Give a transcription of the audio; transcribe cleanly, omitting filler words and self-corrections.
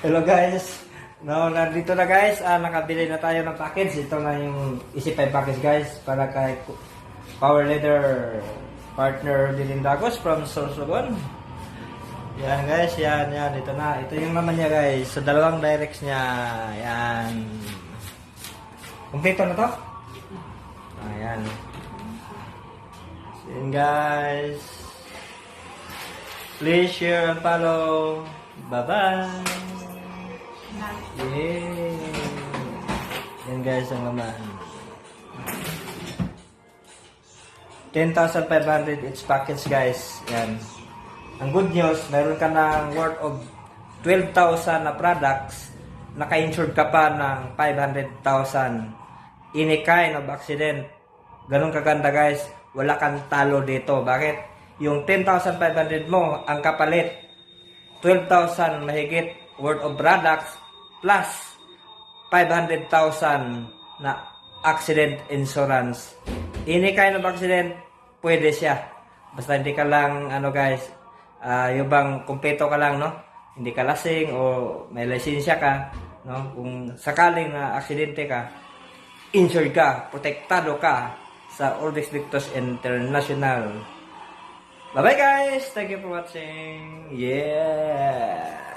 Hello guys. No, nandito na guys. Nakabili na tayo ng package. Ito na yung EC5 package guys. Para kay Power Leader partner Dilindagos from Sorsogon. Yan guys. Yan. Ito na. Ito yung naman niya guys. So dalawang directs niya. Yan. Kompleto na to? Ayan. So yun guys. Please share and follow. Bye-bye. Yeah. Yan guys ang laman. 10,500 each package guys. Yan. Ang good news, meron ka ng worth of 12,000 na products. Naka-insured ka pa ng 500,000. Any kind of accident. Ganun kaganda guys. Wala kang talo dito. Bakit? Yung 10,500 mo, ang kapalit 12,000 mahigit worth of products plus 500,000 na accident insurance. Any kind of accident, pwede siya. Basta hindi ka lang, guys, yung bang kumpleto ka lang, no? Hindi ka lasing o may lisensya ka, no? Kung sakaling na aksidente ka, insured ka, protektado ka sa Orbex Victus International. Bye-bye guys! Thank you for watching. Yeah!